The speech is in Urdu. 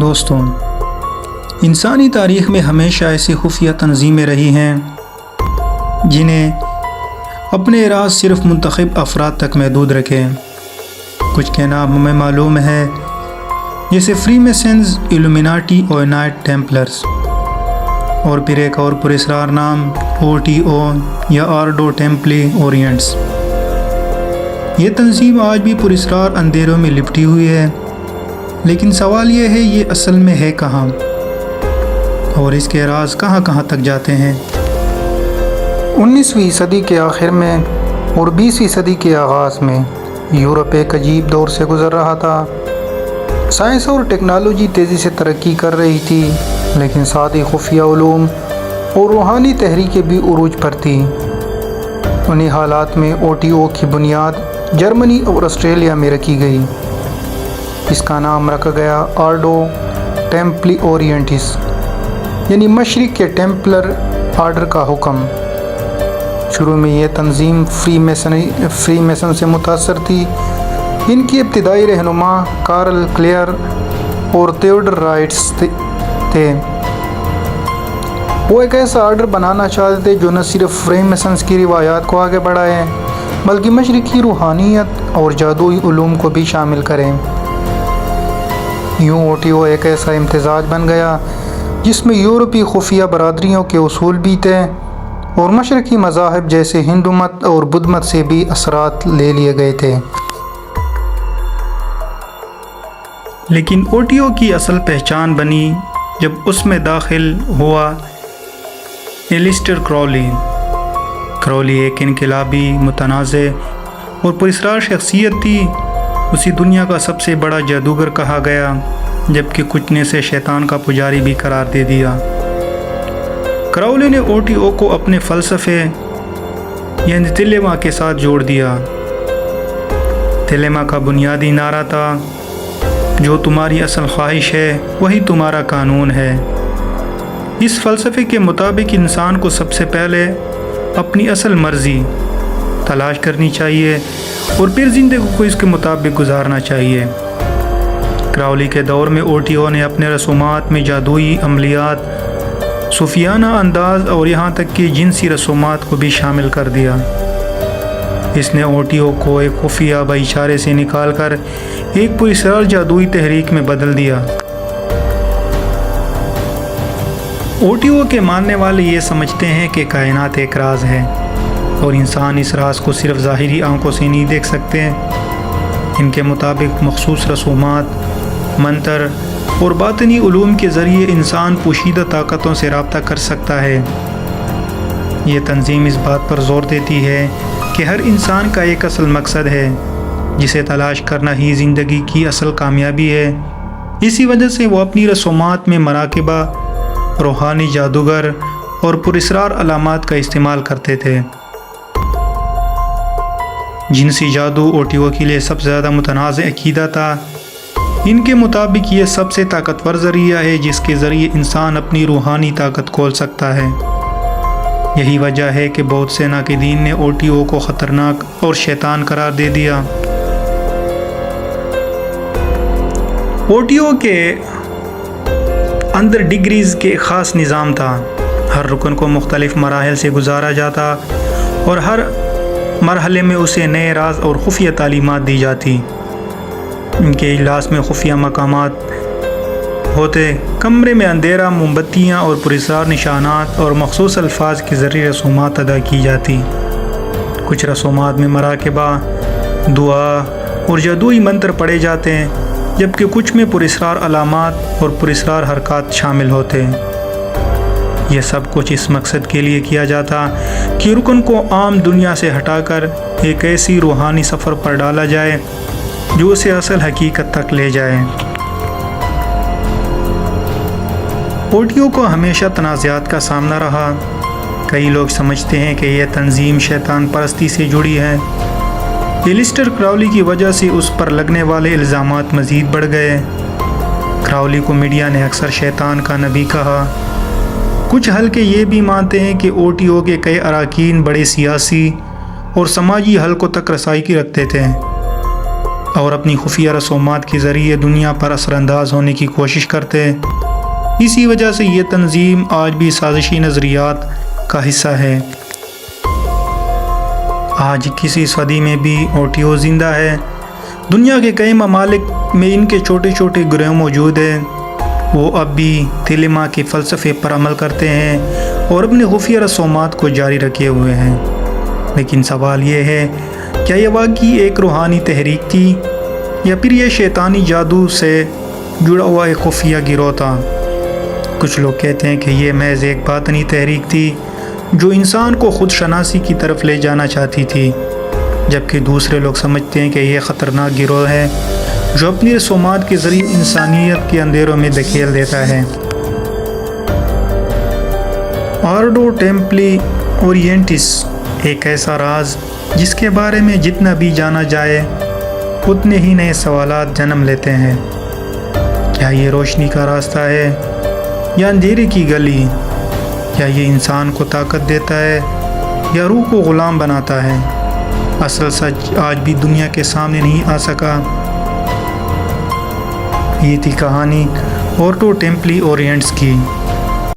دوستوں، انسانی تاریخ میں ہمیشہ ایسی خفیہ تنظیمیں رہی ہیں جنہیں اپنے راز صرف منتخب افراد تک محدود رکھے۔ کچھ کے نام ہمیں معلوم ہے، جیسے فری میسنز، ایلومیناٹی اور نائٹ ٹیمپلرز، اور پھر ایک اور پراسرار نام OTO یا آرڈو ٹیمپلی اورینٹس۔ یہ تنظیم آج بھی پراسرار اندھیروں میں لپٹی ہوئی ہے، لیکن سوال یہ ہے، یہ اصل میں ہے کہاں، اور اس کے راز کہاں کہاں تک جاتے ہیں؟ 19ویں صدی کے آخر میں اور 20ویں صدی کے آغاز میں یورپ ایک عجیب دور سے گزر رہا تھا۔ سائنس اور ٹیکنالوجی تیزی سے ترقی کر رہی تھی، لیکن ساتھ ہی خفیہ علوم اور روحانی تحریکیں بھی عروج پر تھیں۔ انہی حالات میں OTO کی بنیاد جرمنی اور آسٹریلیا میں رکھی گئی۔ اس کا نام رکھا گیا آرڈو ٹیمپلی اورینٹس، یعنی مشرق کے ٹیمپلر آرڈر کا حکم۔ شروع میں یہ تنظیم فری میسن سے متاثر تھی۔ ان کی ابتدائی رہنما کارل کلیئر اور تھیوڈر رائٹس تھے۔ وہ ایک ایسا آرڈر بنانا چاہتے تھے جو نہ صرف فری میسنز کی روایات کو آگے بڑھائے، بلکہ مشرقی روحانیت اور جادوئی علوم کو بھی شامل کریں۔ یوں OTO ایک ایسا امتزاج بن گیا جس میں یورپی خفیہ برادریوں کے اصول بھی تھے، اور مشرقی مذاہب جیسے ہندو مت اور بدھ مت سے بھی اثرات لے لیے گئے تھے۔ لیکن OTO کی اصل پہچان بنی جب اس میں داخل ہوا ایلیسٹر کراؤلی۔ کراؤلی ایک انقلابی، متنازع اور پراسرار شخصیت تھی۔ اسی دنیا کا سب سے بڑا جادوگر کہا گیا، جبکہ کچھ نے اسے شیطان کا پجاری بھی قرار دے دیا۔ کراؤلی نے OTO کو اپنے فلسفے یعنی تلیما کے ساتھ جوڑ دیا۔ تلیما کا بنیادی نعرہ تھا، جو تمہاری اصل خواہش ہے وہی تمہارا قانون ہے۔ اس فلسفے کے مطابق انسان کو سب سے پہلے اپنی اصل مرضی تلاش کرنی چاہیے اور پھر زندگی کو اس کے مطابق گزارنا چاہیے۔ کراؤلی کے دور میں OTO نے اپنے رسومات میں جادوئی عملیات، صوفیانہ انداز اور یہاں تک کہ جنسی رسومات کو بھی شامل کر دیا۔ اس نے OTO کو ایک خفیہ بھائی چارے سے نکال کر ایک پراسرار جادوئی تحریک میں بدل دیا۔ OTO کے ماننے والے یہ سمجھتے ہیں کہ کائنات ایک راز ہے، اور انسان اس راز کو صرف ظاہری آنکھوں سے نہیں دیکھ سکتے۔ ان کے مطابق مخصوص رسومات، منتر اور باطنی علوم کے ذریعے انسان پوشیدہ طاقتوں سے رابطہ کر سکتا ہے۔ یہ تنظیم اس بات پر زور دیتی ہے کہ ہر انسان کا ایک اصل مقصد ہے، جسے تلاش کرنا ہی زندگی کی اصل کامیابی ہے۔ اسی وجہ سے وہ اپنی رسومات میں مراقبہ، روحانی جادوگر اور پراسرار علامات کا استعمال کرتے تھے۔ جنسی جادو OTO کے لیے سب سے زیادہ متنازع عقیدہ تھا۔ ان کے مطابق یہ سب سے طاقتور ذریعہ ہے جس کے ذریعے انسان اپنی روحانی طاقت کھول سکتا ہے۔ یہی وجہ ہے کہ بہت سے ناقدین نے OTO کو خطرناک اور شیطان قرار دے دیا۔ OTO کے اندر ڈگریز کے خاص نظام تھا۔ ہر رکن کو مختلف مراحل سے گزارا جاتا، اور ہر مرحلے میں اسے نئے راز اور خفیہ تعلیمات دی جاتی۔ ان کے اجلاس میں خفیہ مقامات ہوتے، کمرے میں اندھیرا، موم بتیاں اور پراسرار نشانات اور مخصوص الفاظ کے ذریعے رسومات ادا کی جاتی۔ کچھ رسومات میں مراقبہ، دعا اور جادوئی منتر پڑھے جاتے ہیں، جبکہ کچھ میں پراسرار علامات اور پراسرار حرکات شامل ہوتے ہیں۔ یہ سب کچھ اس مقصد کے لیے کیا جاتا کہ رکن کو عام دنیا سے ہٹا کر ایک ایسی روحانی سفر پر ڈالا جائے جو اسے اصل حقیقت تک لے جائے۔ OTO کو ہمیشہ تنازعات کا سامنا رہا۔ کئی لوگ سمجھتے ہیں کہ یہ تنظیم شیطان پرستی سے جڑی ہے۔ ایلیسٹر کراؤلی کی وجہ سے اس پر لگنے والے الزامات مزید بڑھ گئے۔ کراؤلی کو میڈیا نے اکثر شیطان کا نبی کہا۔ کچھ حلقے یہ بھی مانتے ہیں کہ OTO کے کئی اراکین بڑے سیاسی اور سماجی حلقوں تک رسائی کی رکھتے تھے۔ اور اپنی خفیہ رسومات کے ذریعے دنیا پر اثر انداز ہونے کی کوشش کرتے۔ اسی وجہ سے یہ تنظیم آج بھی سازشی نظریات کا حصہ ہے۔ آج کسی صدی میں بھی اوٹیو زندہ ہے۔ دنیا کے کئی ممالک میں ان کے چھوٹے چھوٹے گروہ موجود ہیں۔ وہ اب بھی تیلیما کے فلسفے پر عمل کرتے ہیں اور اپنے خفیہ رسومات کو جاری رکھے ہوئے ہیں۔ لیکن سوال یہ ہے، کیا یہ واقعی ایک روحانی تحریک تھی یا پھر یہ شیطانی جادو سے جڑا ہوا ایک خفیہ گروہ تھا؟ کچھ لوگ کہتے ہیں کہ یہ محض ایک باطنی تحریک تھی جو انسان کو خود شناسی کی طرف لے جانا چاہتی تھی، جبکہ دوسرے لوگ سمجھتے ہیں کہ یہ خطرناک گروہ ہے جو اپنی رسومات کے ذریعے انسانیت کے اندھیروں میں دھکیل دیتا ہے۔ آرڈو ٹیمپلی اورینٹس ایک ایسا راز جس کے بارے میں جتنا بھی جانا جائے اتنے ہی نئے سوالات جنم لیتے ہیں۔ کیا یہ روشنی کا راستہ ہے یا اندھیرے کی گلی؟ کیا یہ انسان کو طاقت دیتا ہے یا روح کو غلام بناتا ہے؟ اصل سچ آج بھی دنیا کے سامنے نہیں آ سکا۔ یہ تھی کہانی آرڈو ٹیمپلی اورینٹس کی۔